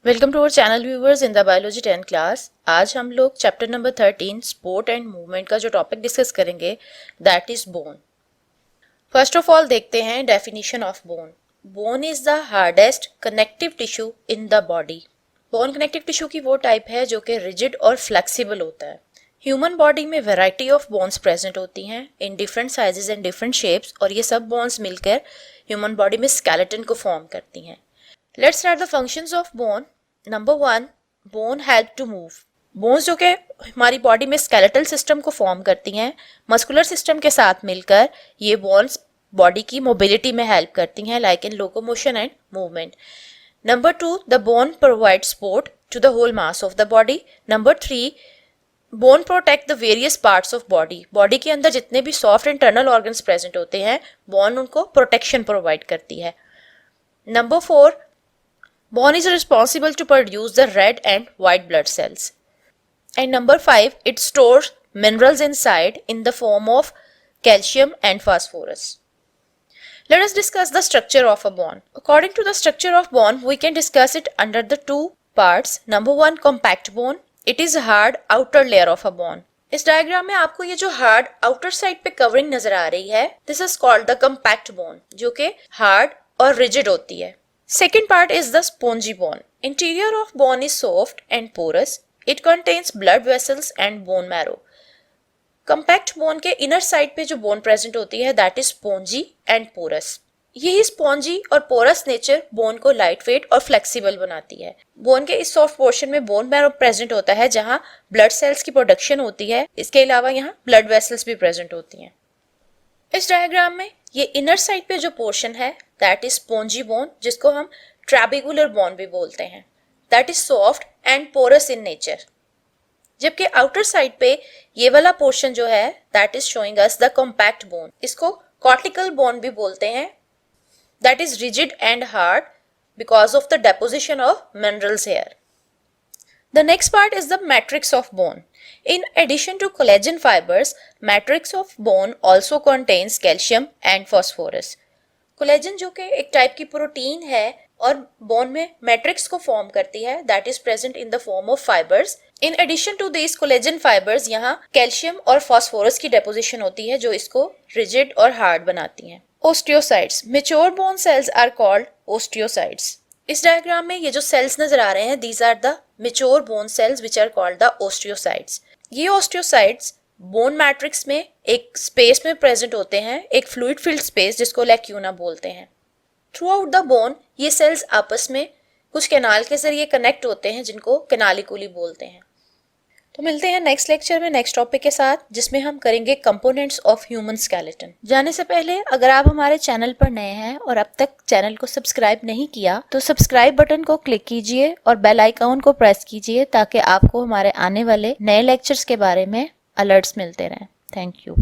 Welcome to our channel viewers in the biology 10 class. आज हम लोग chapter number 13 sport and movement का जो टॉपिक डिस्कस करेंगे that is bone. First of all देखते हैं definition of bone. Bone is the hardest connective tissue in the body. Bone connective tissue की वो टाइप है जो कि रिजिड और फ्लेक्सिबल होता है। ह्यूमन बॉडी में वैरायटी ऑफ बोन्स प्रेजेंट होती हैं in different sizes and different shapes, और ये सब बोन्स मिलकर ह्यूमन बॉडी में स्केलेटन को फॉर्म करती हैं। Let's start the functions of bone. Number 1, bone help to move. Bones जो कि हमारी बॉडी में स्केलेटल सिस्टम को फॉर्म करती हैं, मस्कुलर सिस्टम के साथ मिलकर ये बोन्स बॉडी की मोबिलिटी में हेल्प करती हैं, like in locomotion and movement. Number 2, the bone provide support to the whole mass of the body. Number 3, bone protect the various parts of body. Body के अंदर जितने भी सॉफ्ट इंटरनल ऑर्गन्स प्रेजेंट होते हैं, bone उनको protection provide करती है। Number 4, bone is responsible to produce the red and white blood cells. And number 5, it stores minerals inside in the form of calcium and phosphorus. Let us discuss the structure of a bone. According to the structure of bone, we can discuss it under the two parts. Number 1, compact bone. It is a hard outer layer of a bone. इस diagram में आपको ये जो hard outer side पे covering नजर आ रही है, this is called the compact bone, जो कि हार्ड और रिजिड होती है। Second part is the spongy bone. Interior of bone is soft and porous. It contains blood vessels and bone marrow. Compact bone के inner side पे जो bone present होती है that is spongy and porous. यही spongy और porous nature bone को lightweight और flexible बनाती है। bone के इस soft portion में bone marrow present होता है जहाँ blood cells की production होती है। इसके अलावा यहाँ blood vessels भी present होती हैं। इस डायग्राम में ये इनर साइड पे जो पोर्शन है दैट इज स्पॉन्जी बोन, जिसको हम ट्रैबिकुलर बोन भी बोलते हैं, that is soft and porous in nature. जबकि आउटर साइड पे ये वाला पोर्शन जो है that is showing us the compact bone, इसको कॉर्टिकल बोन भी बोलते हैं, that is rigid and hard because of the deposition of minerals here. The next part is the matrix of bone. In addition to collagen fibers, matrix of bone also contains calcium and phosphorus. Collagen जो कि एक type की protein है और bone में matrix को form करती है, that is present in the form of fibers. In addition to these collagen fibers, यहाँ कैल्शियम और फॉस्फोरस की डेपोजिशन होती है जो इसको रिजिड और हार्ड बनाती हैं। Osteocytes. Mature bone cells are called osteocytes. इस डायग्राम में ये जो सेल्स नजर आ रहे हैं these are the mature bone cells which are called the osteocytes. ये ओस्टियोसाइट्स बोन मैट्रिक्स में एक स्पेस में प्रेजेंट होते हैं, एक फ्लूइड फिल्ड स्पेस जिसको लैक्यूना बोलते हैं। थ्रू आउट द बोन ये सेल्स आपस में कुछ कैनाल के जरिए कनेक्ट होते हैं जिनको कैनालिकुली बोलते हैं। तो मिलते हैं नेक्स्ट लेक्चर में नेक्स्ट टॉपिक के साथ, जिसमें हम करेंगे कंपोनेंट्स ऑफ ह्यूमन स्केलेटन। जाने से पहले अगर आप हमारे चैनल पर नए हैं और अब तक चैनल को सब्सक्राइब नहीं किया तो सब्सक्राइब बटन को क्लिक कीजिए और बेल आइकन को प्रेस कीजिए ताकि आपको हमारे आने वाले नए लेक्चर्स के बारे में अलर्ट्स मिलते रहें। Thank you.